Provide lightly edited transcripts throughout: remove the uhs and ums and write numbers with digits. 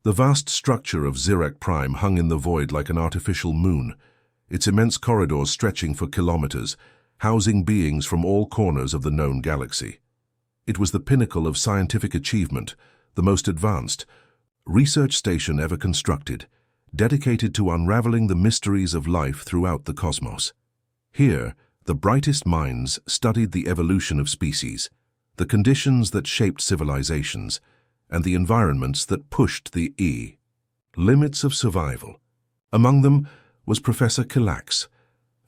The vast structure of Zirac Prime hung in the void like an artificial moon, its immense corridors stretching for kilometers, housing beings from all corners of the known galaxy. It was the pinnacle of scientific achievement, the most advanced research station ever constructed, dedicated to unraveling the mysteries of life throughout the cosmos. Here, the brightest minds studied the evolution of species, the conditions that shaped civilizations, and the environments that pushed the limits of survival. Among them was Professor Kilax,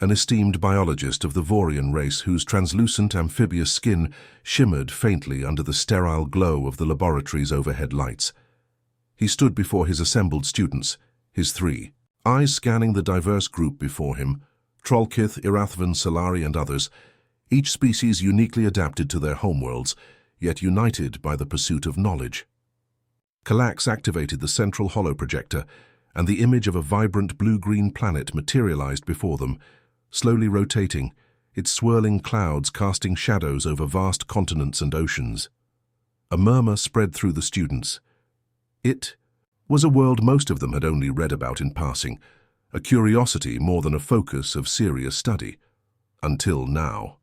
an esteemed biologist of the Vorian race whose translucent amphibious skin shimmered faintly under the sterile glow of the laboratory's overhead lights. He stood before his assembled students, his three eyes scanning the diverse group before him, Trollkith, Irathvan, Solari, and others, each species uniquely adapted to their homeworlds, yet united by the pursuit of knowledge. Kilax activated the central holoprojector, and the image of a vibrant blue-green planet materialized before them, slowly rotating, its swirling clouds casting shadows over vast continents and oceans. A murmur spread through the students. It was a world most of them had only read about in passing, a curiosity more than a focus of serious study. Until now.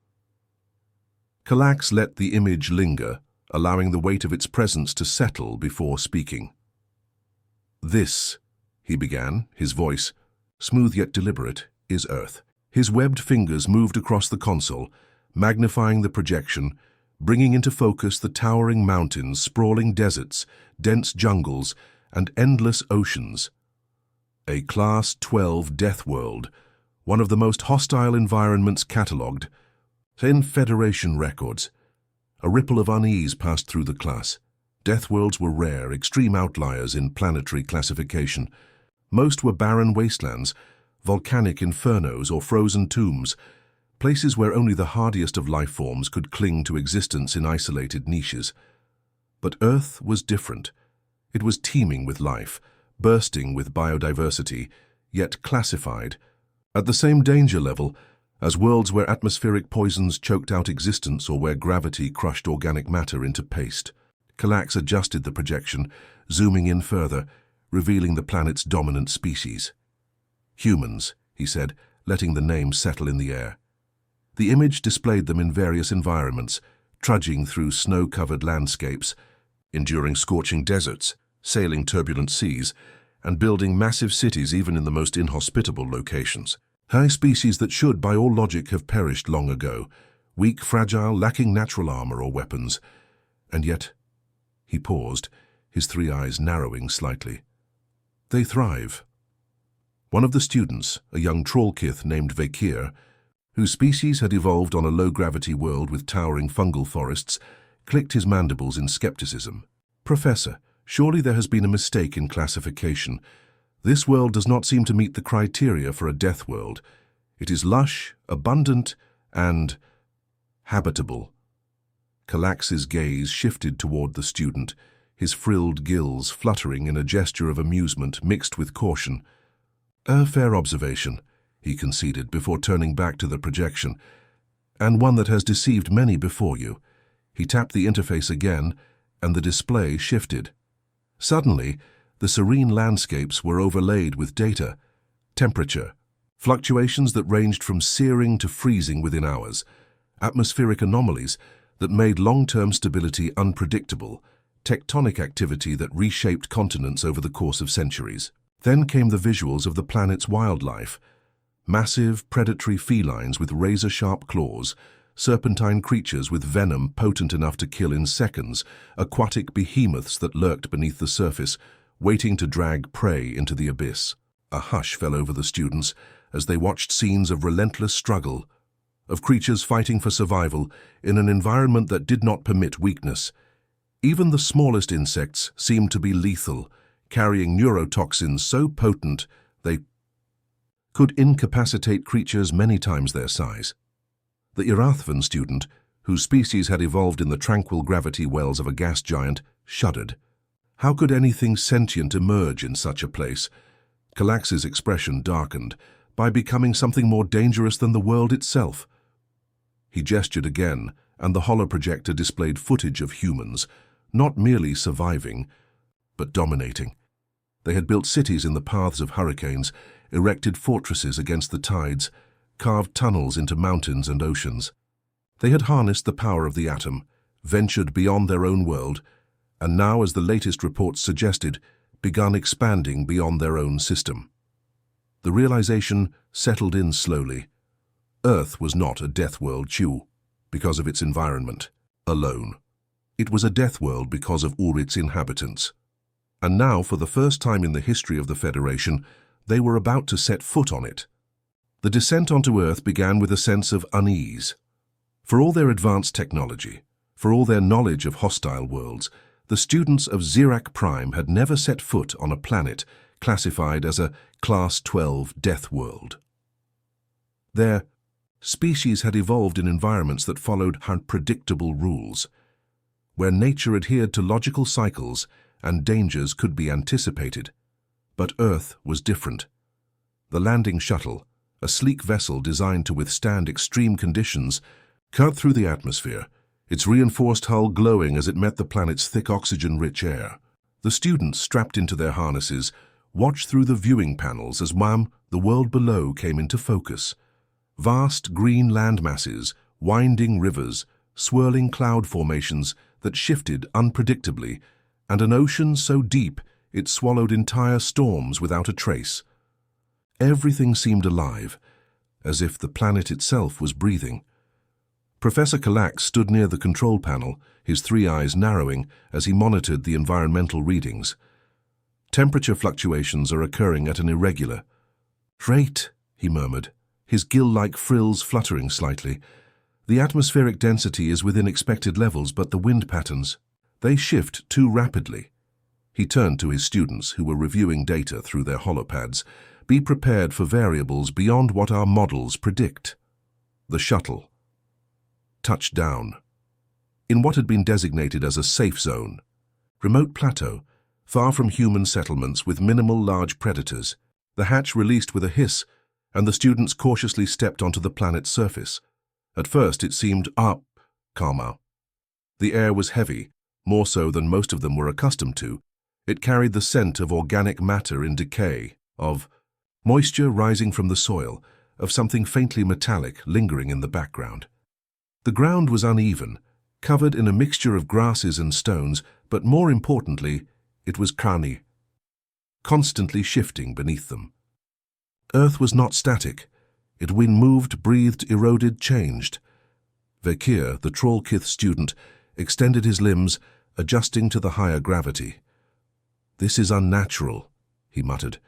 Kilax let the image linger, allowing the weight of its presence to settle before speaking. "This," he began, his voice, smooth yet deliberate, "is Earth." His webbed fingers moved across the console, magnifying the projection, bringing into focus the towering mountains, sprawling deserts, dense jungles, and endless oceans. A Class 12 Deathworld, one of the most hostile environments catalogued. In Federation records, a ripple of unease passed through the class. Deathworlds were rare, extreme outliers in planetary classification. Most were barren wastelands, volcanic infernos or frozen tombs, places where only the hardiest of life forms could cling to existence in isolated niches. But Earth was different. It was teeming with life, bursting with biodiversity, yet classified at the same danger level as worlds where atmospheric poisons choked out existence or where gravity crushed organic matter into paste. Kilax adjusted the projection, zooming in further, revealing the planet's dominant species. "Humans," he said, letting the name settle in the air. The image displayed them in various environments, trudging through snow-covered landscapes, enduring scorching deserts, sailing turbulent seas, and building massive cities even in the most inhospitable locations. High species that should, by all logic, have perished long ago, weak, fragile, lacking natural armor or weapons. And yet, he paused, his three eyes narrowing slightly. They thrive. One of the students, a young Trollkith named Vakir, whose species had evolved on a low-gravity world with towering fungal forests, clicked his mandibles in skepticism. "Professor, surely there has been a mistake in classification. This world does not seem to meet the criteria for a death world. It is lush, abundant, and habitable." Kilax's gaze shifted toward the student, his frilled gills fluttering in a gesture of amusement mixed with caution. "A fair observation," he conceded before turning back to the projection, "and one that has deceived many before you." He tapped the interface again, and the display shifted. Suddenly, the serene landscapes were overlaid with data, temperature, fluctuations that ranged from searing to freezing within hours, atmospheric anomalies that made long-term stability unpredictable, tectonic activity that reshaped continents over the course of centuries. Then came the visuals of the planet's wildlife, massive predatory felines with razor-sharp claws, serpentine creatures with venom potent enough to kill in seconds, aquatic behemoths that lurked beneath the surface, waiting to drag prey into the abyss. A hush fell over the students as they watched scenes of relentless struggle, of creatures fighting for survival in an environment that did not permit weakness. Even the smallest insects seemed to be lethal, carrying neurotoxins so potent they could incapacitate creatures many times their size. The Irathvan student, whose species had evolved in the tranquil gravity wells of a gas giant, shuddered. How could anything sentient emerge in such a place? Kilax's expression darkened, by becoming something more dangerous than the world itself. He gestured again, and the holoprojector displayed footage of humans, not merely surviving, but dominating. They had built cities in the paths of hurricanes, erected fortresses against the tides, carved tunnels into mountains and oceans. They had harnessed the power of the atom, ventured beyond their own world, and now, as the latest reports suggested, begun expanding beyond their own system. The realization settled in slowly. Earth was not a death world because of its environment alone. It was a death world because of all its inhabitants. And now, for the first time in the history of the Federation, they were about to set foot on it. The descent onto Earth began with a sense of unease. For all their advanced technology, for all their knowledge of hostile worlds, the students of Zirac Prime had never set foot on a planet classified as a Class 12 death world. Their species had evolved in environments that followed unpredictable rules, where nature adhered to logical cycles and dangers could be anticipated. But Earth was different. The landing shuttle, a sleek vessel designed to withstand extreme conditions, cut through the atmosphere, its reinforced hull glowing as it met the planet's thick oxygen-rich air. The students, strapped into their harnesses, watched through the viewing panels as the world below came into focus. Vast green landmasses, winding rivers, swirling cloud formations that shifted unpredictably, and an ocean so deep it swallowed entire storms without a trace. Everything seemed alive, as if the planet itself was breathing. Professor Kalak stood near the control panel, his three eyes narrowing as he monitored the environmental readings. Temperature fluctuations are occurring at an irregular rate, he murmured, his gill-like frills fluttering slightly. The atmospheric density is within expected levels, but the wind patterns, they shift too rapidly. He turned to his students, who were reviewing data through their holopads. Be prepared for variables beyond what our models predict. The shuttle touched down in what had been designated as a safe zone, remote plateau, far from human settlements with minimal large predators. The hatch released with a hiss, and the students cautiously stepped onto the planet's surface. At first it seemed calmer. The air was heavy, more so than most of them were accustomed to. It carried the scent of organic matter in decay, of moisture rising from the soil, of something faintly metallic lingering in the background. The ground was uneven, covered in a mixture of grasses and stones, but more importantly, it was constantly shifting beneath them. Earth was not static. It moved, breathed, eroded, changed. Vekir, the Trollkith student, extended his limbs, adjusting to the higher gravity. "This is unnatural," he muttered.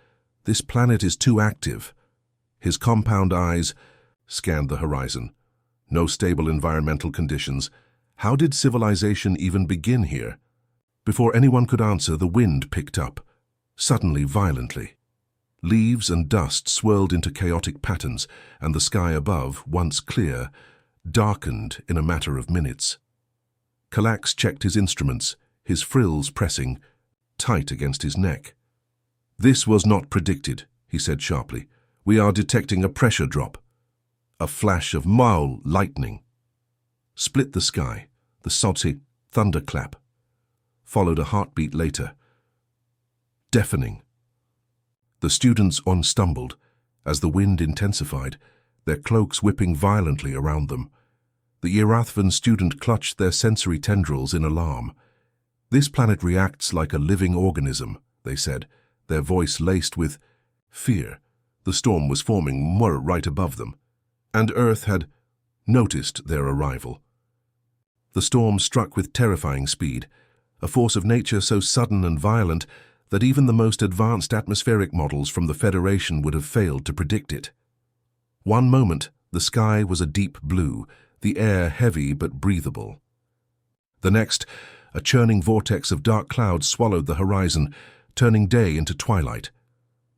"This planet is too active." His compound eyes scanned the horizon. No stable environmental conditions. How did civilization even begin here? Before anyone could answer, the wind picked up, suddenly, violently. Leaves and dust swirled into chaotic patterns, and the sky above, once clear, darkened in a matter of minutes. Kalax checked his instruments, his frills pressing tight against his neck. "This was not predicted," he said sharply. "We are detecting a pressure drop." A flash of mild lightning split the sky, the salty thunderclap. Followed a heartbeat later. Deafening. The students stumbled as the wind intensified, their cloaks whipping violently around them. The Irathvan student clutched their sensory tendrils in alarm. "This planet reacts like a living organism," they said, their voice laced with fear. The storm was forming right above them, and Earth had noticed their arrival. The storm struck with terrifying speed, a force of nature so sudden and violent that even the most advanced atmospheric models from the Federation would have failed to predict it. One moment, the sky was a deep blue, the air heavy but breathable. The next, a churning vortex of dark clouds swallowed the horizon, turning day into twilight.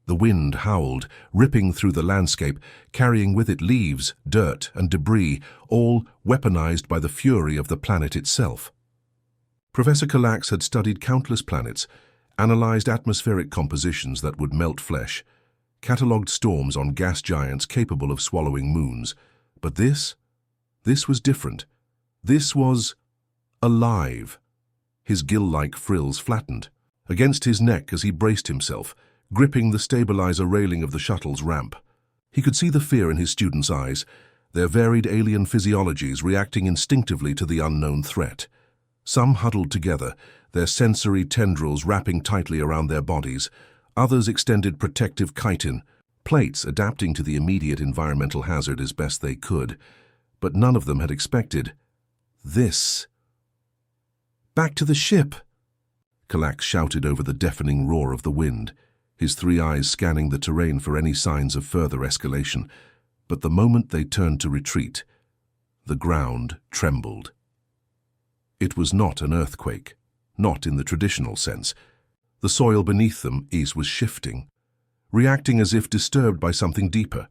The wind howled, ripping through the landscape, carrying with it leaves, dirt, and debris, all weaponized by the fury of the planet itself. Professor Kalax had studied countless planets, analyzed atmospheric compositions that would melt flesh, catalogued storms on gas giants capable of swallowing moons. But this was different. This was alive. His gill-like frills flattened. against his neck as he braced himself, gripping the stabilizer railing of the shuttle's ramp. He could see the fear in his students' eyes, their varied alien physiologies reacting instinctively to the unknown threat. Some huddled together, their sensory tendrils wrapping tightly around their bodies. Others extended protective chitin, plates adapting to the immediate environmental hazard as best they could. But none of them had expected this. "Back to the ship!" Kalax shouted over the deafening roar of the wind, his three eyes scanning the terrain for any signs of further escalation. But the moment they turned to retreat, the ground trembled. It was not an earthquake, not in the traditional sense. The soil beneath them was shifting, reacting as if disturbed by something deeper.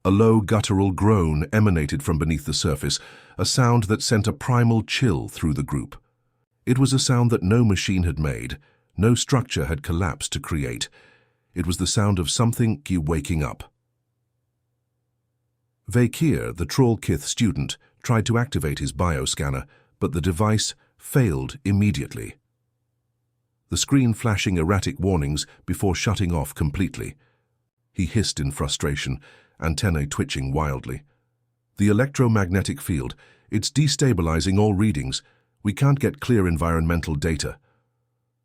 A low guttural groan emanated from beneath the surface, a sound that sent a primal chill through the group. It was a sound that no machine had made, no structure had collapsed to create. It was the sound of something waking up. Vakir, the Trollkith student, tried to activate his bioscanner, but the device failed immediately, the screen flashing erratic warnings before shutting off completely. He hissed in frustration, antennae twitching wildly. "The electromagnetic field, it's destabilizing all readings. We can't get clear environmental data."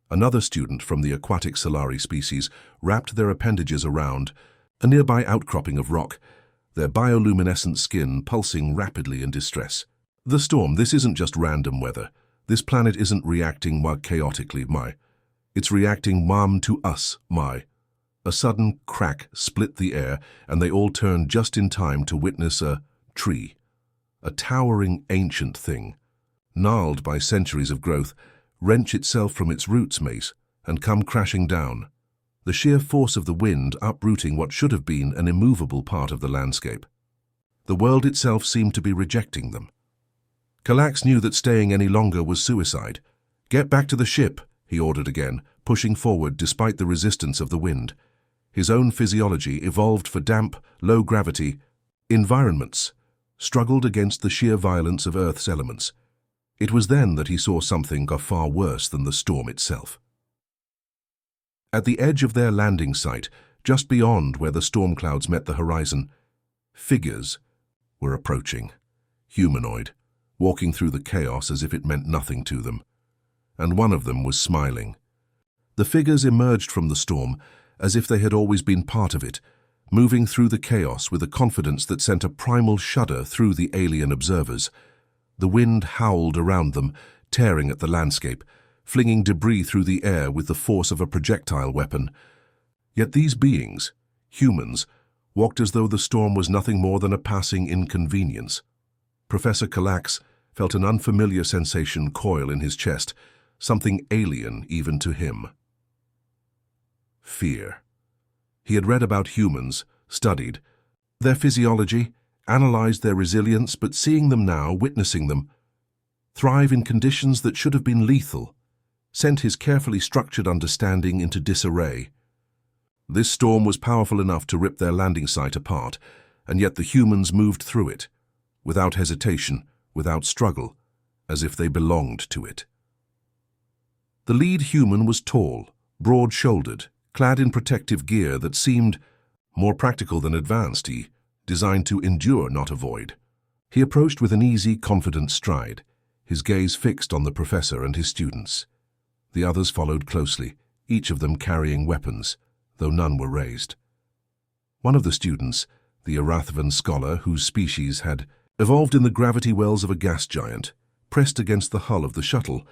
Another student from the aquatic Solari species wrapped their appendages around a nearby outcropping of rock, their bioluminescent skin pulsing rapidly in distress. "The storm, this isn't just random weather. This planet isn't reacting chaotically, It's reacting to us, A sudden crack split the air, and they all turned just in time to witness a tree. A towering ancient thing, gnarled by centuries of growth, wrench itself from its roots, and come crashing down. The sheer force of the wind uprooting what should have been an immovable part of the landscape. The world itself seemed to be rejecting them. Kalax knew that staying any longer was suicide. "Get back to the ship," he ordered again, pushing forward despite the resistance of the wind. His own physiology, evolved for damp, low-gravity environments, struggled against the sheer violence of Earth's elements. It was then that he saw something far worse than the storm itself. At the edge of their landing site, just beyond where the storm clouds met the horizon, figures were approaching, humanoid, walking through the chaos as if it meant nothing to them. And one of them was smiling. The figures emerged from the storm as if they had always been part of it, moving through the chaos with a confidence that sent a primal shudder through the alien observers. The wind howled around them, tearing at the landscape, flinging debris through the air with the force of a projectile weapon. Yet these beings, humans, walked as though the storm was nothing more than a passing inconvenience. Professor Kalax felt an unfamiliar sensation coil in his chest, something alien even to him. Fear. He had read about humans, studied their physiology, analyzed their resilience, but seeing them now, witnessing them thrive in conditions that should have been lethal, sent his carefully structured understanding into disarray. This storm was powerful enough to rip their landing site apart, and yet the humans moved through it, without hesitation, without struggle, as if they belonged to it. The lead human was tall, broad-shouldered, clad in protective gear that seemed more practical than advanced, designed to endure, not avoid. He approached with an easy, confident stride, his gaze fixed on the professor and his students. The others followed closely, each of them carrying weapons, though none were raised. One of the students, the Arathvan scholar whose species had evolved in the gravity wells of a gas giant, pressed against the hull of the shuttle,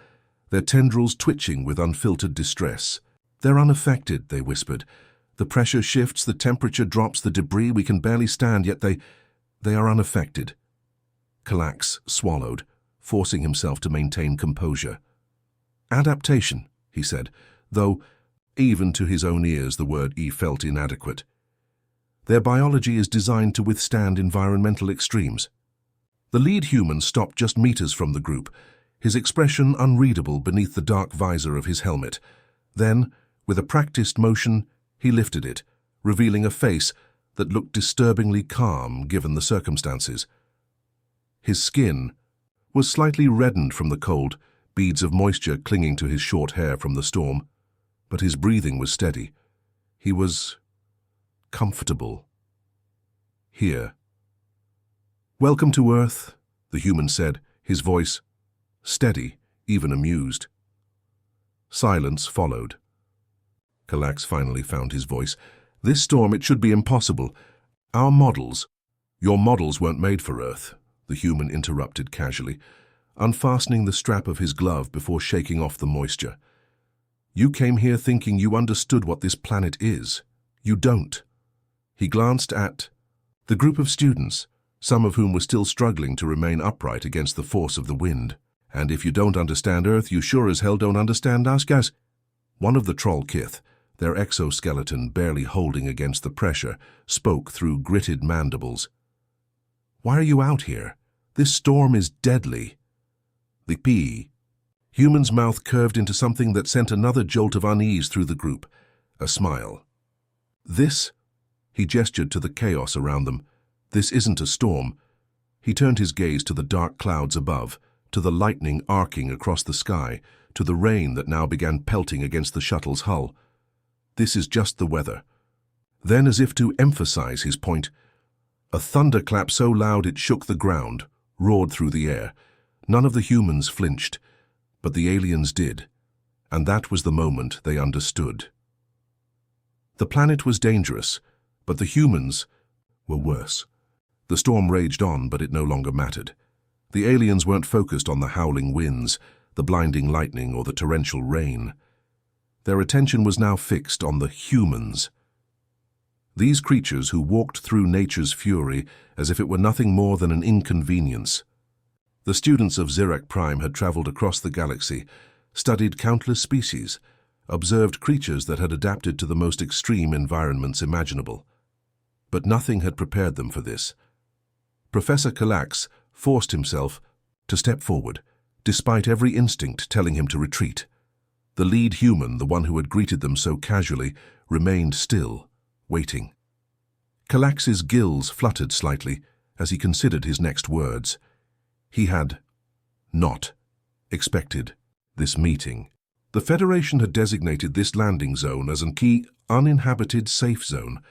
their tendrils twitching with unfiltered distress. "They're unaffected," they whispered. "The pressure shifts, the temperature drops, the debris, we can barely stand, yet they are unaffected." Kalax swallowed, forcing himself to maintain composure. "Adaptation," he said, though even to his own ears the word felt inadequate. "Their biology is designed to withstand environmental extremes." The lead human stopped just meters from the group, his expression unreadable beneath the dark visor of his helmet. Then, with a practiced motion, he lifted it, revealing a face that looked disturbingly calm given the circumstances. His skin was slightly reddened from the cold, beads of moisture clinging to his short hair from the storm. but his breathing was steady. He was comfortable. Here. "Welcome to Earth," the human said, his voice steady, even amused. Silence followed. Kalax finally found his voice. "This storm, it should be impossible. Our models—" "Your models weren't made for Earth," the human interrupted casually, unfastening the strap of his glove before shaking off the moisture. "You came here thinking you understood what this planet is. You don't." He glanced at the group of students, some of whom were still struggling to remain upright against the force of the wind. "And if you don't understand Earth, you sure as hell don't understand us, guys." One of the troll kith, their exoskeleton barely holding against the pressure, spoke through gritted mandibles. "Why are you out here? This storm is deadly." The human's mouth curved into something that sent another jolt of unease through the group, a smile. "This," he gestured to the chaos around them, "this isn't a storm." He turned his gaze to the dark clouds above, to the lightning arcing across the sky, to the rain that now began pelting against the shuttle's hull. "This is just the weather." Then, as if to emphasize his point, a thunderclap so loud it shook the ground, roared through the air. None of the humans flinched, but the aliens did, and that was the moment they understood. The planet was dangerous, but the humans were worse. The storm raged on, but it no longer mattered. The aliens weren't focused on the howling winds, the blinding lightning, or the torrential rain. Their attention was now fixed on the humans. These creatures who walked through nature's fury as if it were nothing more than an inconvenience. The students of Zirac Prime had traveled across the galaxy, studied countless species, observed creatures that had adapted to the most extreme environments imaginable. But nothing had prepared them for this. Professor Kalax forced himself to step forward, despite every instinct telling him to retreat. The lead human, the one who had greeted them so casually, remained still, waiting. Kalax's gills fluttered slightly as he considered his next words. He had not expected this meeting. The Federation had designated this landing zone as a key uninhabited safe zone,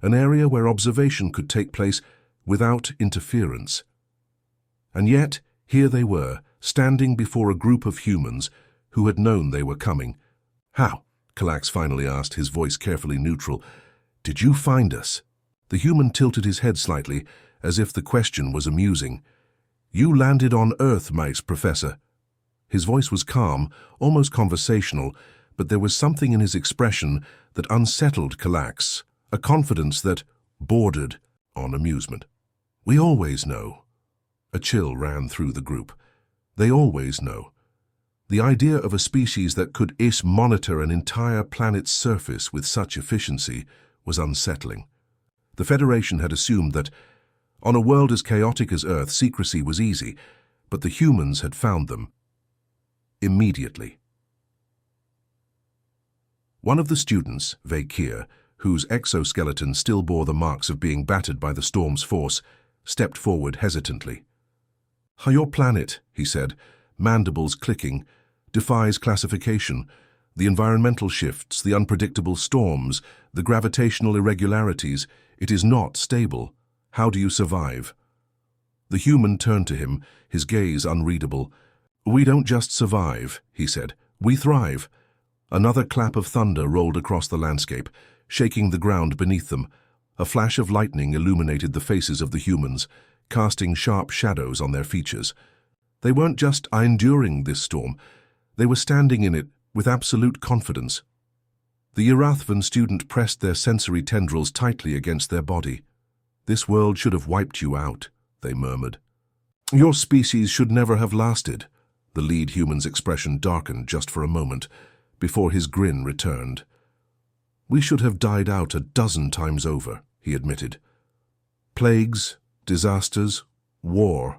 an area where observation could take place without interference. And yet, here they were, standing before a group of humans who had known they were coming. "How?" Kalax finally asked, his voice carefully neutral. "Did you find us?" The human tilted his head slightly, as if the question was amusing. "You landed on Earth, mate, Professor." His voice was calm, almost conversational, but there was something in his expression that unsettled Kalax, a confidence that bordered on amusement. "We always know." A chill ran through the group. They always know. The idea of a species that could monitor an entire planet's surface with such efficiency was unsettling. The Federation had assumed that, on a world as chaotic as Earth, secrecy was easy, but the humans had found them immediately. One of the students, Vakir, whose exoskeleton still bore the marks of being battered by the storm's force, stepped forward hesitantly. "Your planet," he said, mandibles clicking, "defies classification. The environmental shifts, the unpredictable storms, the gravitational irregularities, it is not stable. How do you survive?" The human turned to him, his gaze unreadable. "We don't just survive," he said. "We thrive." Another clap of thunder rolled across the landscape, shaking the ground beneath them. A flash of lightning illuminated the faces of the humans, casting sharp shadows on their features. They weren't just enduring this storm. They were standing in it with absolute confidence. The Urathvan student pressed their sensory tendrils tightly against their body. "This world should have wiped you out," they murmured. "Your species should never have lasted." The lead human's expression darkened just for a moment, before his grin returned. "We should have died out 12 times over," he admitted. "Plagues, disasters, war.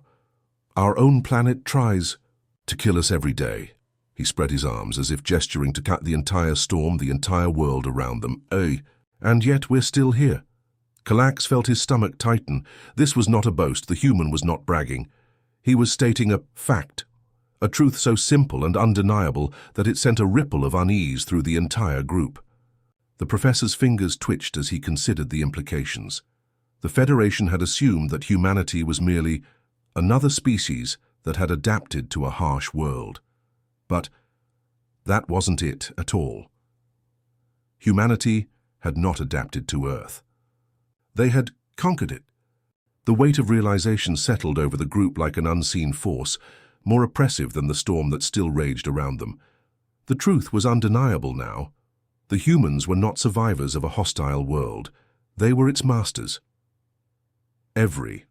Our own planet tries to kill us every day." He spread his arms as if gesturing to cut the entire storm, the entire world around them. And yet we're still here." Kalax felt his stomach tighten. This was not a boast. The human was not bragging. He was stating a fact. a truth so simple and undeniable that it sent a ripple of unease through the entire group. The professor's fingers twitched as he considered the implications. The Federation had assumed that humanity was merely another species that had adapted to a harsh world. But that wasn't it at all. Humanity had not adapted to Earth. They had conquered it. The weight of realization settled over the group like an unseen force, more oppressive than the storm that still raged around them. The truth was undeniable now. The humans were not survivors of a hostile world. They were its masters. Every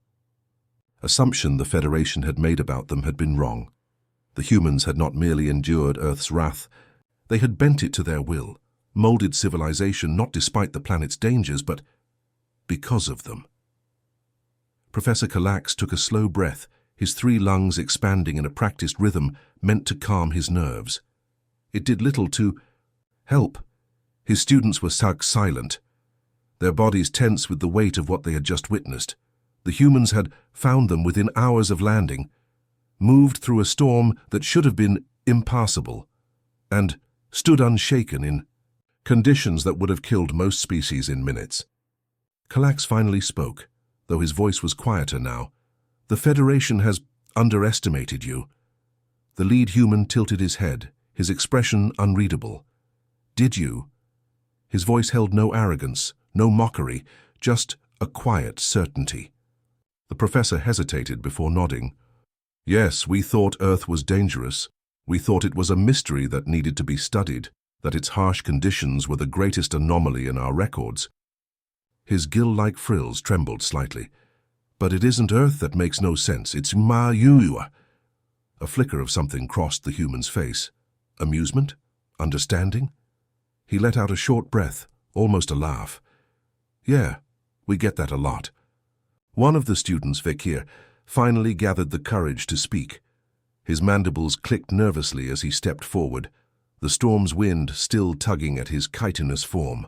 assumption the Federation had made about them had been wrong. The humans had not merely endured Earth's wrath, they had bent it to their will, molded civilization not despite the planet's dangers, but because of them. Professor Kalax took a slow breath, his 3 lungs expanding in a practiced rhythm meant to calm his nerves. It did little to help. His students were stuck silent, their bodies tense with the weight of what they had just witnessed. The humans had found them within hours of landing, moved through a storm that should have been impassable, and stood unshaken in conditions that would have killed most species in minutes. Kalax finally spoke, though his voice was quieter now. "The Federation has underestimated you." The lead human tilted his head, his expression unreadable. "Did you?" His voice held no arrogance, no mockery, just a quiet certainty. The professor hesitated before nodding. "Yes, we thought Earth was dangerous. We thought it was a mystery that needed to be studied, that its harsh conditions were the greatest anomaly in our records." His gill-like frills trembled slightly. "But it isn't Earth that makes no sense, it's Ma-yu." A flicker of something crossed the human's face. Amusement? Understanding? He let out a short breath, almost a laugh. "Yeah, we get that a lot." One of the students, Vekir, finally gathered the courage to speak. His mandibles clicked nervously as he stepped forward, the storm's wind still tugging at his chitinous form.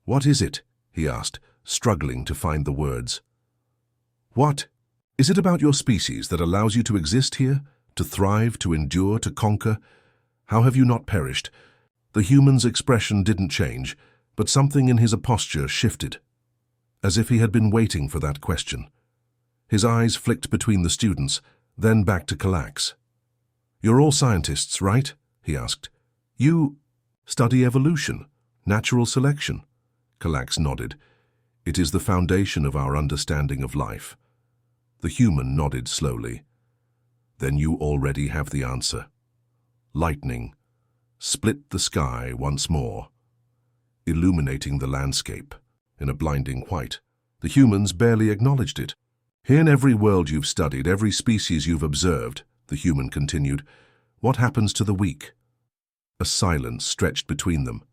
"What is it?" he asked, struggling to find the words. "What? Is it about your species that allows you to exist here, to thrive, to endure, to conquer? How have you not perished?" The human's expression didn't change, but something in his posture shifted, as if he had been waiting for that question. His eyes flicked between the students, then back to Kalax. "You're all scientists, right?" he asked. "You study evolution, natural selection?" Kalax nodded. "It is the foundation of our understanding of life." The human nodded slowly. "Then you already have the answer." Lightning split the sky once more, illuminating the landscape in a blinding white. The humans barely acknowledged it. "In every world you've studied, every species you've observed," the human continued, "what happens to the weak?" A silence stretched between them.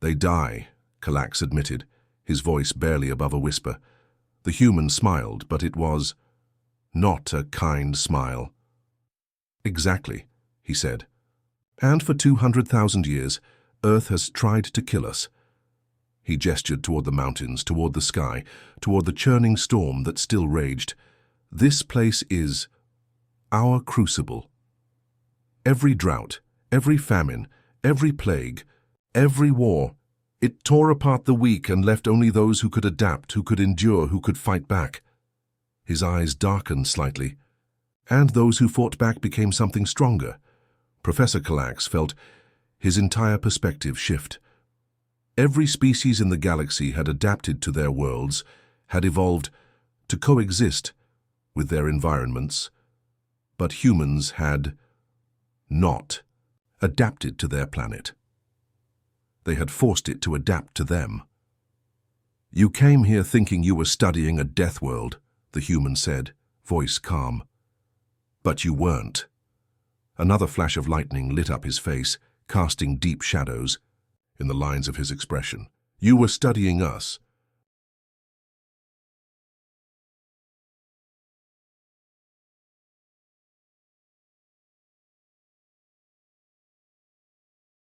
"They die," Kalax admitted, his voice barely above a whisper. The human smiled, but it was not a kind smile. "Exactly," he said. "And for 200,000 years, Earth has tried to kill us." He gestured toward the mountains, toward the sky, toward the churning storm that still raged. "This place is our crucible. Every drought, every famine, every plague, every war, it tore apart the weak and left only those who could adapt, who could endure, who could fight back." His eyes darkened slightly. "And those who fought back became something stronger." Professor Kalax felt his entire perspective shift. Every species in the galaxy had adapted to their worlds, had evolved to coexist with their environments, but humans had not adapted to their planet. They had forced it to adapt to them. "You came here thinking you were studying a Deathworld," the human said, voice calm. "But you weren't." Another flash of lightning lit up his face, casting deep shadows in the lines of his expression. "You were studying us,